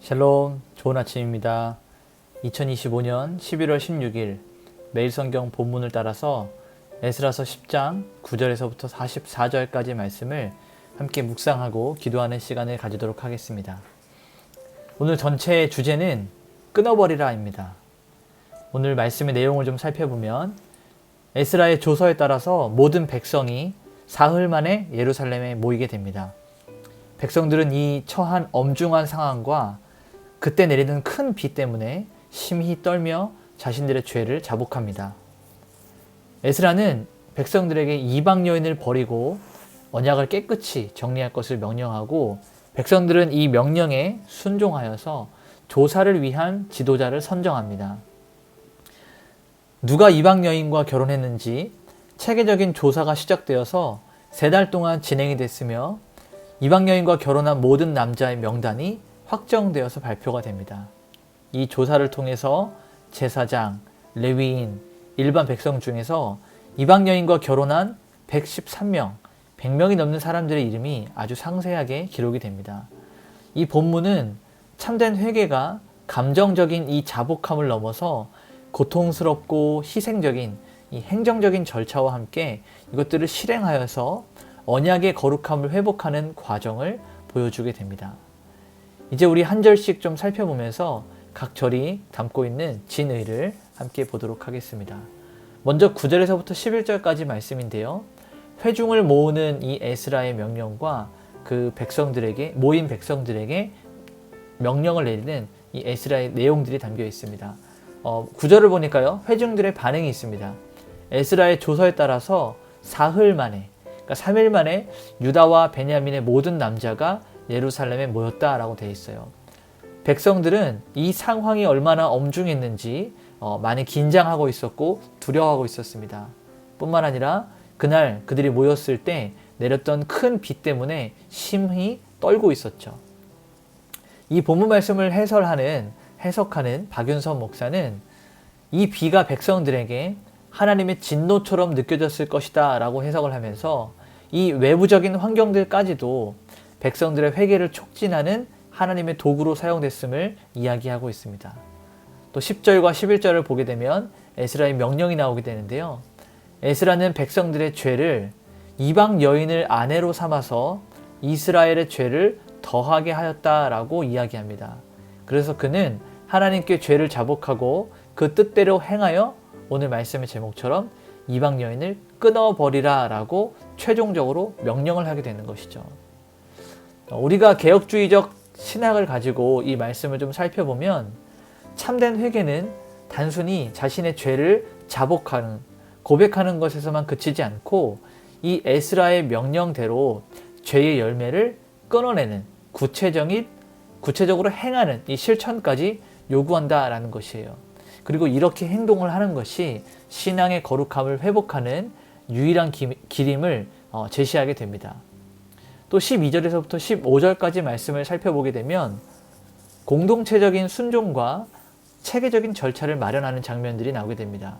샬롬, 좋은 아침입니다. 2025년 11월 16일 매일 성경 본문을 따라서 에스라서 10장 9절에서부터 44절까지 말씀을 함께 묵상하고 기도하는 시간을 가지도록 하겠습니다. 오늘 전체의 주제는 끊어버리라입니다. 오늘 말씀의 내용을 좀 살펴보면 에스라의 조서에 따라서 모든 백성이 사흘 만에 예루살렘에 모이게 됩니다. 백성들은 이 처한 엄중한 상황과 그때 내리는 큰 비 때문에 심히 떨며 자신들의 죄를 자복합니다. 에스라는 백성들에게 이방 여인을 버리고 언약을 깨끗이 정리할 것을 명령하고 백성들은 이 명령에 순종하여서 조사를 위한 지도자를 선정합니다. 누가 이방 여인과 결혼했는지 체계적인 조사가 시작되어서 3달 동안 진행이 됐으며 이방 여인과 결혼한 모든 남자의 명단이 확정되어서 발표가 됩니다. 이 조사를 통해서 제사장, 레위인, 일반 백성 중에서 이방 여인과 결혼한 113명, 100명이 넘는 사람들의 이름이 아주 상세하게 기록이 됩니다. 이 본문은 참된 회개가 감정적인 이 자복함을 넘어서 고통스럽고 희생적인 이 행정적인 절차와 함께 이것들을 실행하여서 언약의 거룩함을 회복하는 과정을 보여주게 됩니다. 이제 우리 한 절씩 좀 살펴보면서 각 절이 담고 있는 진의를 함께 보도록 하겠습니다. 먼저 9절에서부터 11절까지 말씀인데요. 회중을 모으는 이 에스라의 명령과 그 백성들에게 모인 백성들에게 명령을 내리는 이 에스라의 내용들이 담겨 있습니다. 9절을 보니까요. 회중들의 반응이 있습니다. 에스라의 조서에 따라서 사흘 만에, 그러니까 3일 만에 유다와 베냐민의 모든 남자가 예루살렘에 모였다라고 되어 있어요. 백성들은 이 상황이 얼마나 엄중했는지 많이 긴장하고 있었고 두려워하고 있었습니다. 뿐만 아니라 그날 그들이 모였을 때 내렸던 큰 비 때문에 심히 떨고 있었죠. 이 본문 말씀을 해석하는 박윤선 목사는 이 비가 백성들에게 하나님의 진노처럼 느껴졌을 것이다 라고 해석을 하면서 이 외부적인 환경들까지도 백성들의 회개를 촉진하는 하나님의 도구로 사용됐음을 이야기하고 있습니다. 또 10절과 11절을 보게 되면 에스라의 명령이 나오게 되는데요. 에스라는 백성들의 죄를 이방 여인을 아내로 삼아서 이스라엘의 죄를 더하게 하였다라고 이야기합니다. 그래서 그는 하나님께 죄를 자복하고 그 뜻대로 행하여 오늘 말씀의 제목처럼 이방 여인을 끊어버리라 라고 최종적으로 명령을 하게 되는 것이죠. 우리가 개혁주의적 신학을 가지고 이 말씀을 좀 살펴보면 참된 회개는 단순히 자신의 죄를 자복하는, 고백하는 것에서만 그치지 않고 이 에스라의 명령대로 죄의 열매를 끊어내는 구체적으로 행하는 이 실천까지 요구한다라는 것이에요. 그리고 이렇게 행동을 하는 것이 신앙의 거룩함을 회복하는 유일한 길임을 제시하게 됩니다. 또 12절에서부터 15절까지 말씀을 살펴보게 되면 공동체적인 순종과 체계적인 절차를 마련하는 장면들이 나오게 됩니다.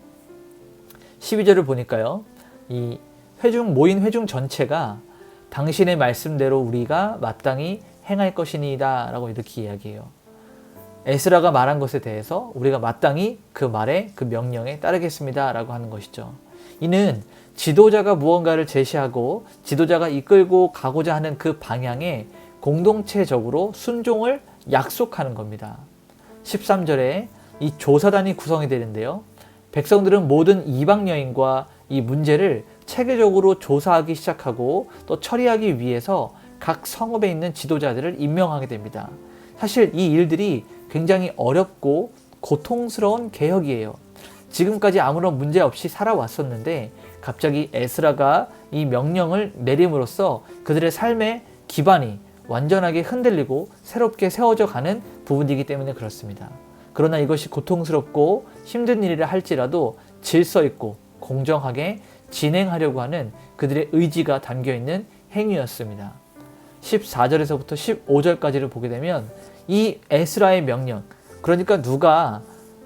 12절을 보니까요. 이 모인 회중 전체가 당신의 말씀대로 우리가 마땅히 행할 것이니이다 라고 이렇게 이야기해요. 에스라가 말한 것에 대해서 우리가 마땅히 그 말에 그 명령에 따르겠습니다 라고 하는 것이죠. 이는 지도자가 무언가를 제시하고 지도자가 이끌고 가고자 하는 그 방향에 공동체적으로 순종을 약속하는 겁니다. 13절에 이 조사단이 구성이 되는데요. 백성들은 모든 이방 여인과 이 문제를 체계적으로 조사하기 시작하고 또 처리하기 위해서 각 성읍에 있는 지도자들을 임명하게 됩니다. 사실 이 일들이 굉장히 어렵고 고통스러운 개혁이에요. 지금까지 아무런 문제 없이 살아왔었는데 갑자기 에스라가 이 명령을 내림으로써 그들의 삶의 기반이 완전하게 흔들리고 새롭게 세워져 가는 부분이기 때문에 그렇습니다. 그러나 이것이 고통스럽고 힘든 일이라 할지라도 질서 있고 공정하게 진행하려고 하는 그들의 의지가 담겨있는 행위였습니다. 14절에서부터 15절까지를 보게 되면 이 에스라의 명령, 그러니까 누가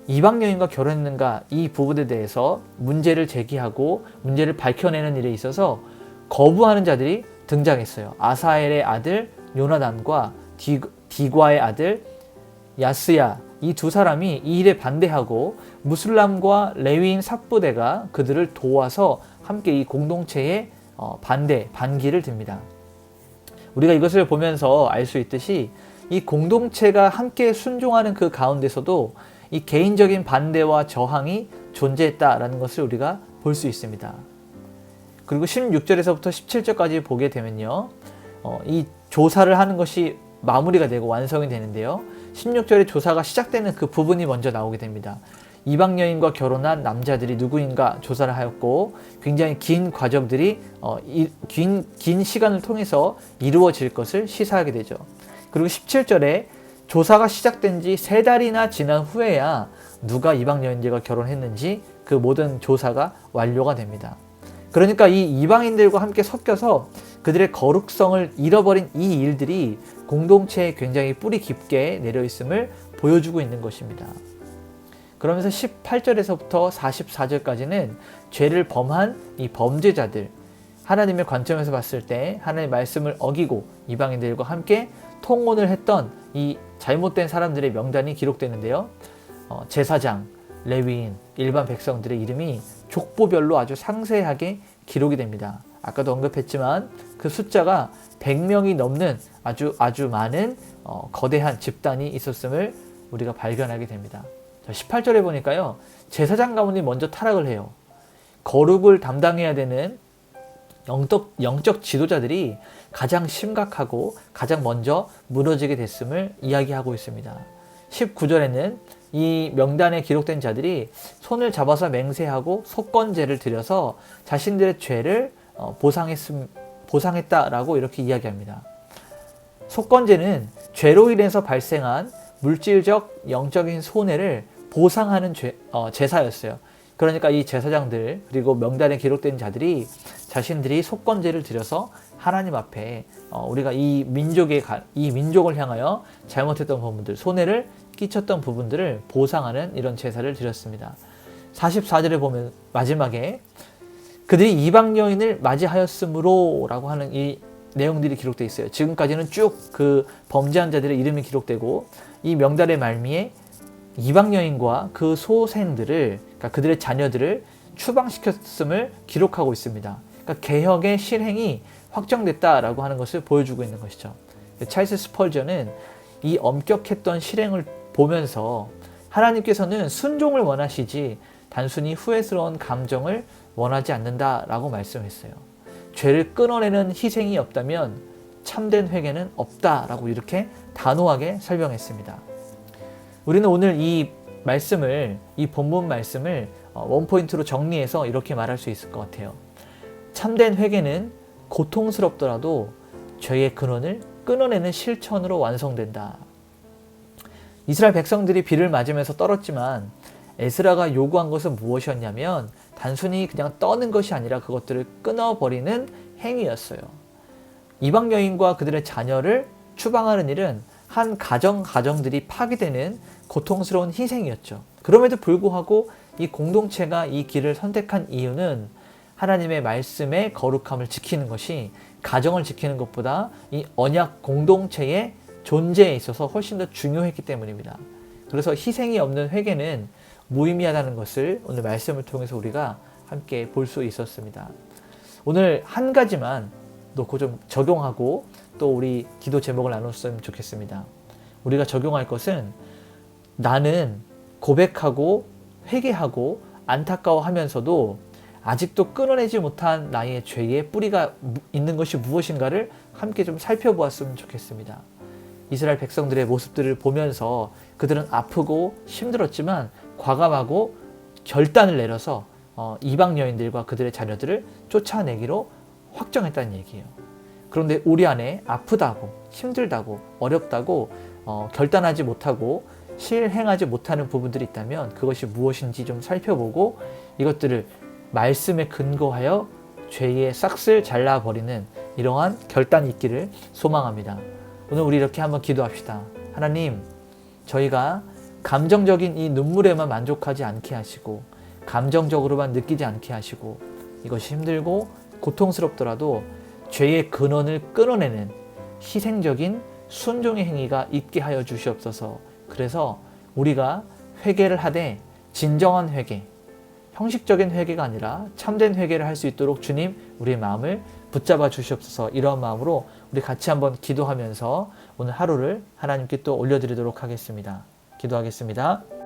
이방 여인과 결혼했는가 이 부분에 대해서 문제를 제기하고 문제를 밝혀내는 일에 있어서 거부하는 자들이 등장했어요. 아사엘의 아들 요나단과 디과의 아들 야스야 이 두 사람이 이 일에 반대하고 무슬람과 레위인 삽부대가 그들을 도와서 함께 이 공동체에 반기를 듭니다. 우리가 이것을 보면서 알 수 있듯이 이 공동체가 함께 순종하는 그 가운데서도 이 개인적인 반대와 저항이 존재했다라는 것을 우리가 볼 수 있습니다. 그리고 16절에서부터 17절까지 보게 되면요, 이 조사를 하는 것이 마무리가 되고 완성이 되는데요, 16절에 조사가 시작되는 그 부분이 먼저 나오게 됩니다. 이방 여인과 결혼한 남자들이 누구인가 조사를 하였고, 굉장히 긴 과정들이 긴 시간을 통해서 이루어질 것을 시사하게 되죠. 그리고 17절에 조사가 시작된 지 3달이나 지난 후에야 누가 이방 여인들과 결혼했는지 그 모든 조사가 완료가 됩니다. 그러니까 이 이방인들과 함께 섞여서 그들의 거룩성을 잃어버린 이 일들이 공동체에 굉장히 뿌리 깊게 내려있음을 보여주고 있는 것입니다. 그러면서 18절에서부터 44절까지는 죄를 범한 이 범죄자들, 하나님의 관점에서 봤을 때 하나님의 말씀을 어기고 이방인들과 함께 통혼을 했던 이 잘못된 사람들의 명단이 기록되는데요, 제사장, 레위인, 일반 백성들의 이름이 족보별로 아주 상세하게 기록이 됩니다. 아까도 언급했지만 그 숫자가 100명이 넘는 아주 많은 거대한 집단이 있었음을 우리가 발견하게 됩니다. 18절에 보니까요, 제사장 가문이 먼저 타락을 해요. 거룩을 담당해야 되는 영적 지도자들이 가장 심각하고 가장 먼저 무너지게 됐음을 이야기하고 있습니다. 19절에는 이 명단에 기록된 자들이 손을 잡아서 맹세하고 속건제를 드려서 자신들의 죄를 보상했다라고 이렇게 이야기합니다. 속건제는 죄로 인해서 발생한 물질적, 영적인 손해를 보상하는 제사였어요. 그러니까 이 제사장들 그리고 명단에 기록된 자들이 자신들이 속건제를 드려서 하나님 앞에 우리가 이 민족을 향하여 잘못했던 부분들, 손해를 끼쳤던 부분들을 보상하는 이런 제사를 드렸습니다. 44절에 보면 마지막에 그들이 이방 여인을 맞이하였으므로 라고 하는 이 내용들이 기록되어 있어요. 지금까지는 쭉 그 범죄한 자들의 이름이 기록되고 이 명단의 말미에 이방 여인과 그 소생들을, 그러니까 그들의 자녀들을 추방시켰음을 기록하고 있습니다. 그러니까 개혁의 실행이 확정됐다라고 하는 것을 보여주고 있는 것이죠. 찰스 스펄전은 이 엄격했던 실행을 보면서 하나님께서는 순종을 원하시지 단순히 후회스러운 감정을 원하지 않는다라고 말씀했어요. 죄를 끊어내는 희생이 없다면 참된 회개는 없다라고 이렇게 단호하게 설명했습니다. 우리는 오늘 이 본문 말씀을 원포인트로 정리해서 이렇게 말할 수 있을 것 같아요. 참된 회개는 고통스럽더라도 죄의 근원을 끊어내는 실천으로 완성된다. 이스라엘 백성들이 비를 맞으면서 떨었지만 에스라가 요구한 것은 무엇이었냐면 단순히 그냥 떠는 것이 아니라 그것들을 끊어버리는 행위였어요. 이방 여인과 그들의 자녀를 추방하는 일은 한 가정들이 파괴되는 고통스러운 희생이었죠. 그럼에도 불구하고 이 공동체가 이 길을 선택한 이유는 하나님의 말씀의 거룩함을 지키는 것이 가정을 지키는 것보다 이 언약 공동체의 존재에 있어서 훨씬 더 중요했기 때문입니다. 그래서 희생이 없는 회개는 무의미하다는 것을 오늘 말씀을 통해서 우리가 함께 볼 수 있었습니다. 오늘 한 가지만 놓고 좀 적용하고 또 우리 기도 제목을 나눴으면 좋겠습니다. 우리가 적용할 것은 나는 고백하고 회개하고 안타까워하면서도 아직도 끊어내지 못한 나의 죄의 뿌리가 있는 것이 무엇인가를 함께 좀 살펴보았으면 좋겠습니다. 이스라엘 백성들의 모습들을 보면서 그들은 아프고 힘들었지만 과감하고 결단을 내려서 이방 여인들과 그들의 자녀들을 쫓아내기로 확정했다는 얘기예요. 그런데 우리 안에 아프다고 힘들다고 어렵다고 결단하지 못하고 실행하지 못하는 부분들이 있다면 그것이 무엇인지 좀 살펴보고 이것들을 말씀에 근거하여 죄의 싹을 잘라버리는 이러한 결단이 있기를 소망합니다. 오늘 우리 이렇게 한번 기도합시다. 하나님, 저희가 감정적인 이 눈물에만 만족하지 않게 하시고 감정적으로만 느끼지 않게 하시고 이것이 힘들고 고통스럽더라도 죄의 근원을 끊어내는 희생적인 순종의 행위가 있게 하여 주시옵소서. 그래서 우리가 회개를 하되 진정한 회개, 형식적인 회개가 아니라 참된 회개를 할 수 있도록 주님 우리의 마음을 붙잡아 주시옵소서. 이러한 마음으로 우리 같이 한번 기도하면서 오늘 하루를 하나님께 또 올려드리도록 하겠습니다. 기도하겠습니다.